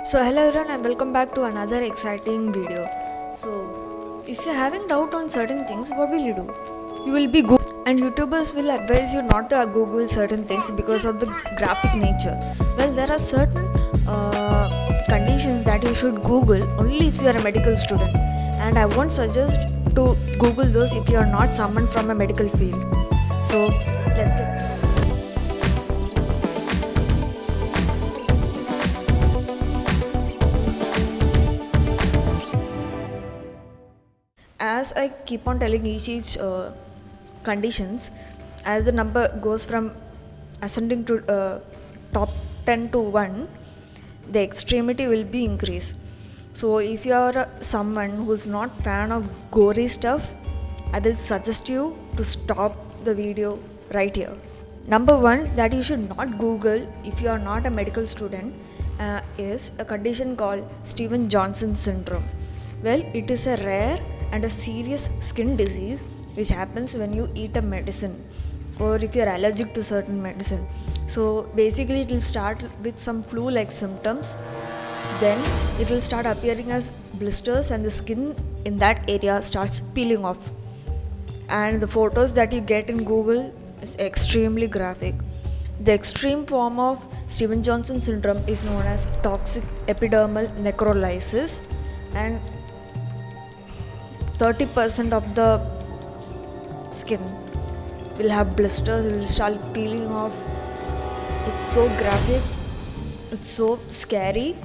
So hello everyone and welcome back to another exciting video. So if you're having doubt on certain things, what will you do? You will be Google, and YouTubers will advise you not to Google certain things because of the graphic nature. Well, there are certain conditions that you should Google only if you are a medical student, and I won't suggest to Google those if you are not someone from a medical field. So let's get started. As I keep on telling each conditions, as the number goes from ascending to top 10 to 1, the extremity will be increased. So if you are someone who's not fan of gory stuff, I will suggest you to stop the video right here. Number one that you should not Google if you are not a medical student is a condition called Steven Johnson syndrome. Well, it is a rare and a serious skin disease which happens when you eat a medicine or if you are allergic to certain medicine. So basically, it will start with some flu-like symptoms. Then it will start appearing as blisters, and the skin in that area starts peeling off. And the photos that you get in Google is extremely graphic. The extreme form of Steven Johnson syndrome is known as toxic epidermal necrolysis, and 30% of the skin will have blisters, it will start peeling off. It's so graphic, it's so scary,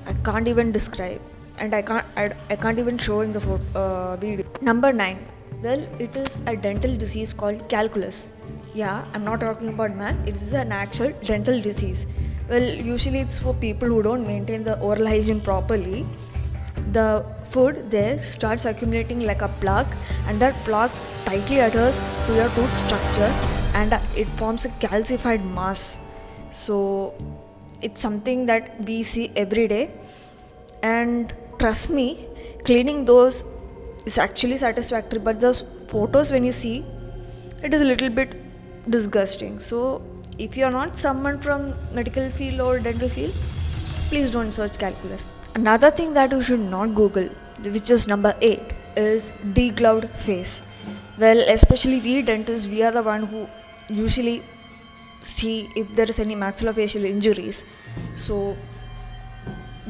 I can't even describe, and I can't even show in the video. Number 9. Well, it is a dental disease called calculus. Yeah, I'm not talking about math, it is an actual dental disease. Well, usually it's for people who don't maintain the oral hygiene properly. The food there starts accumulating like a plaque, and that plaque tightly adheres to your tooth structure, and it forms a calcified mass. So it's something that we see every day, and trust me, cleaning those is actually satisfactory, but those photos when you see, it is a little bit disgusting. So if you are not someone from medical field or dental field, please don't search calculus. Another thing that you should not Google, which is number 8, is degloved face. Well, especially we dentists, we are the one who usually see if there is any maxillofacial injuries. So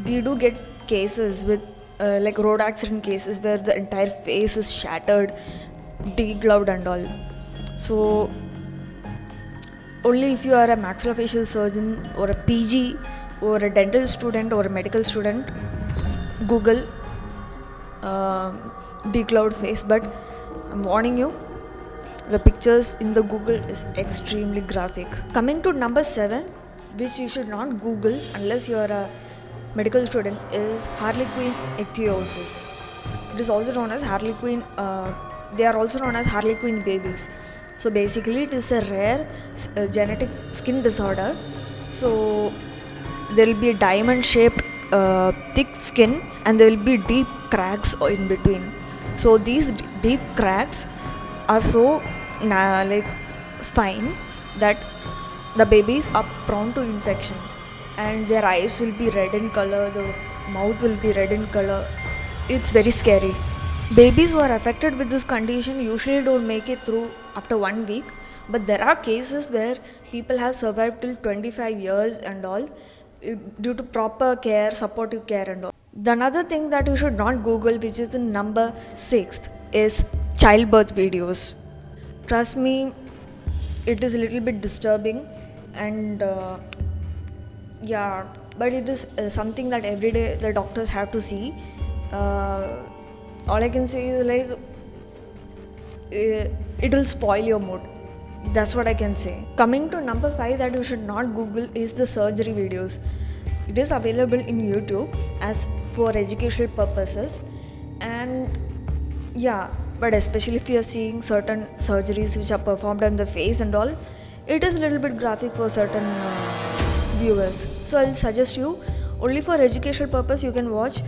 we do get cases with like road accident cases where the entire face is shattered, degloved and all. So only if you are a maxillofacial surgeon or a PG or a dental student or a medical student, Google degloved face. But I'm warning you, the pictures in the Google is extremely graphic. Coming to number 7, which you should not Google unless you are a medical student, is Harlequin ichthyosis. It is also known as Harlequin. They are also known as Harlequin babies. So basically, it is a rare genetic skin disorder. So there will be a diamond-shaped thick skin, and there will be deep cracks in between. So these deep cracks are so like fine that the babies are prone to infection, and their eyes will be red in color, the mouth will be red in color. It's very scary. Babies who are affected with this condition usually don't make it through after 1 week, but there are cases where people have survived till 25 years and all due to proper care, supportive care and all. The another thing that you should not Google, which is in number 6, is childbirth videos. Trust me, it is a little bit disturbing, and yeah, but it is something that every day the doctors have to see. All I can say is like it will spoil your mood. That's what I can say. Coming to number 5 that you should not Google is the surgery videos. It is available in YouTube as for educational purposes, and yeah, but especially if you are seeing certain surgeries which are performed on the face and all, it is a little bit graphic for certain viewers. So I'll suggest you only for educational purpose you can watch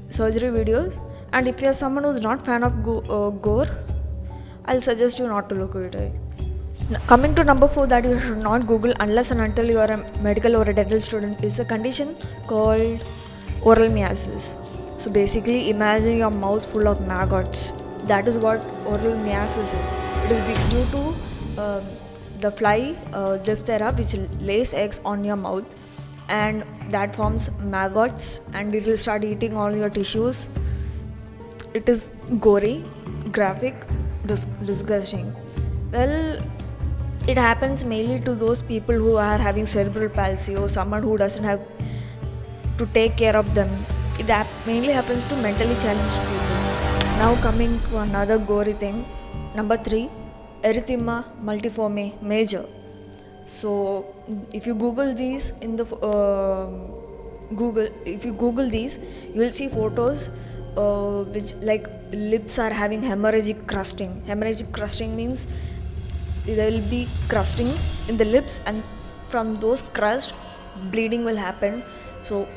surgery videos, and if you are someone who's not fan of gore, I'll suggest you not to look at it. Coming to number 4, that you should not Google unless and until you are a medical or a dental student, is a condition called oral miasis. So basically, imagine your mouth full of maggots. That is what oral miasis is. It is due to the fly Diphthera, which lays eggs on your mouth, and that forms maggots, and it will start eating all your tissues. It is gory, graphic, disgusting. Well, it happens mainly to those people who are having cerebral palsy or someone who doesn't have to take care of them. It mainly happens to mentally challenged people. Now coming to another gory thing, number 3, erythema multiforme major. So if you Google these in the if you Google these, you will see photos which like lips are having hemorrhagic crusting. Hemorrhagic crusting means there will be crusting in the lips, and from those crust bleeding will happen. So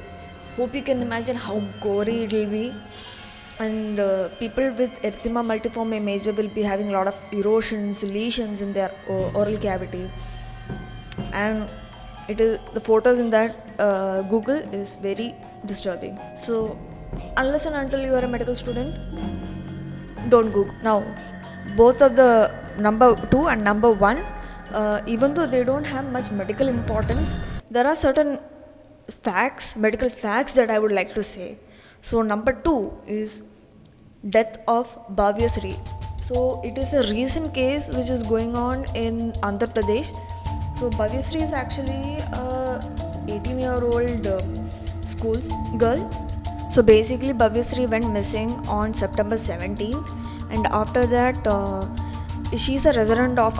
hope you can imagine how gory it will be. And people with erythema multiforme major will be having a lot of erosions, lesions in their oral cavity, and it is the photos in that Google is very disturbing. So unless and until you are a medical student, don't Google. Now both of the number 2 and number 1, even though they don't have much medical importance, there are certain medical facts that I would like to say. So number 2 is death of Bhavyasri. So it is a recent case which is going on in Andhra Pradesh. So Bhavyasri is actually a 18-year-old school girl. So basically Bhavyasri went missing on September 17th, and after that she's a resident of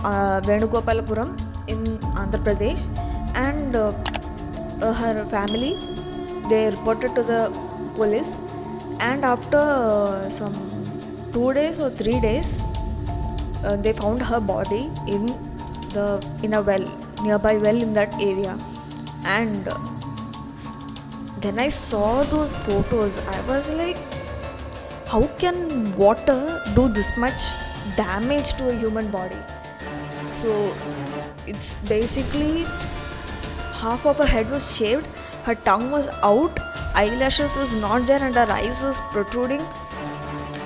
Venugopalapuram in Andhra Pradesh, and her family, they reported to the police, and after some 2 days or 3 days they found her body in a nearby well in that area. And when I saw those photos, I was like, how can water do this much damage to a human body? So it's basically half of her head was shaved, her tongue was out, eyelashes was not there, and her eyes was protruding.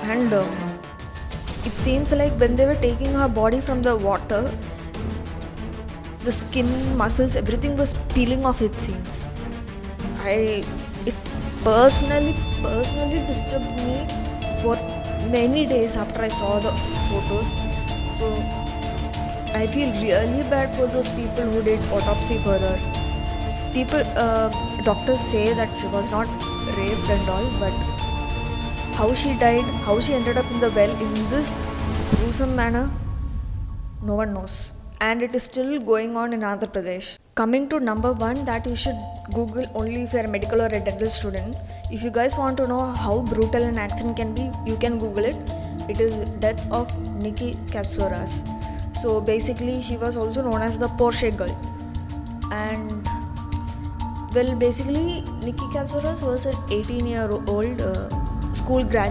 And it seems like when they were taking her body from the water, the skin, muscles, everything was peeling off, it seems. It personally disturbed me for many days after I saw the photos. So I feel really bad for those people who did autopsy further. Doctors say that she was not raped and all, but how she died, how she ended up in the well in this gruesome manner, no one knows. And it is still going on in Andhra Pradesh. Coming to number 1, that you should Google only if you are a medical or a dental student. If you guys want to know how brutal an accident can be, you can Google it. It is death of Nikki Katsouras. So basically she was also known as the Porsche girl. And well, basically Nikki Katsouras was an 18-year-old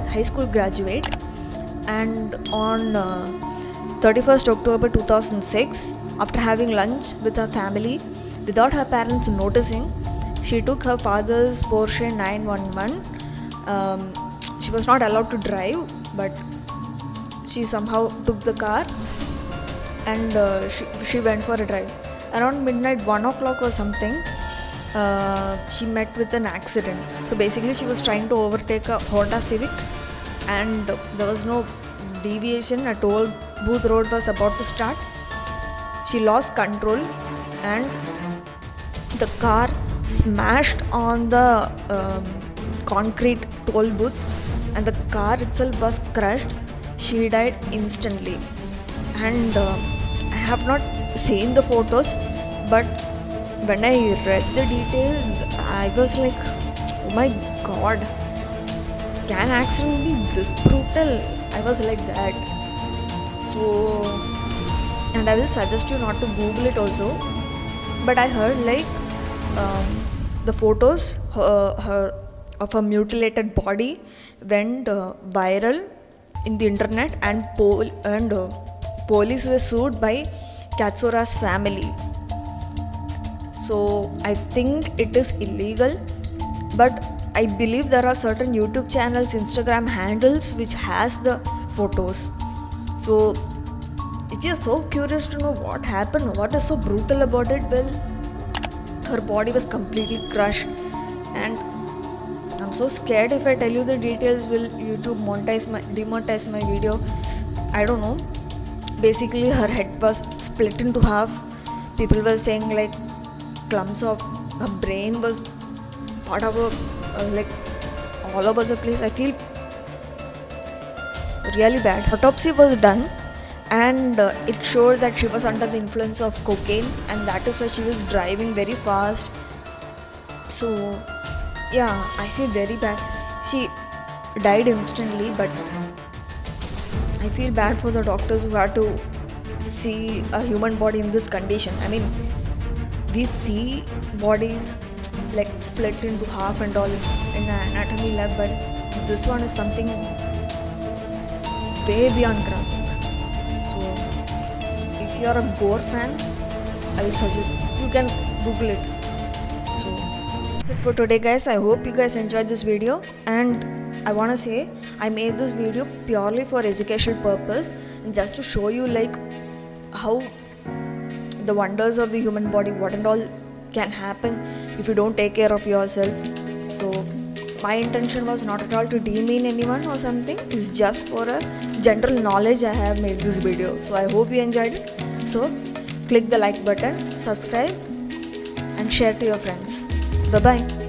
high school graduate, and on 31st October 2006, after having lunch with her family without her parents noticing, she took her father's Porsche 911. She was not allowed to drive, but she somehow took the car, and she went for a drive. Around midnight, 1 o'clock or something, she met with an accident. So basically she was trying to overtake a Honda Civic, and there was no deviation. A toll booth road was about to start. She lost control, and the car smashed on the concrete toll booth, and the car itself was crushed. She died instantly. And I have not seen the photos, but when I read the details, I was like, oh my god, can accident be this brutal? I was like that. So, and I will suggest you not to Google it also. But I heard like the photos of her mutilated body went viral in the internet, and police were sued by Katsora's family. So I think it is illegal, but I believe there are certain YouTube channels, Instagram handles which has the photos. So it is so curious to know what happened, what is so brutal about it. Well, her body was completely crushed, and I'm so scared if I tell you the details, will YouTube demonetize my video? I don't know. Basically, her head was split into half. People were saying like clumps of her brain was part of like all over the place. I feel really bad. Autopsy was done, and it showed that she was under the influence of cocaine, and that is why she was driving very fast. So yeah, I feel very bad. She died instantly, but I feel bad for the doctors who had to see a human body in this condition. I mean, we see bodies like split into half and all in an anatomy lab, but this one is something way beyond graphic. So if you are a gore fan, I will suggest you can Google it. So that's it for today, guys. I hope you guys enjoyed this video, and I want to say I made this video purely for educational purpose and just to show you like how the wonders of the human body, what and all can happen if you don't take care of yourself. So my intention was not at all to demean anyone or something. It's just for a general knowledge I have made this video. So I hope you enjoyed it. So click the like button, subscribe and share to your friends. Bye bye.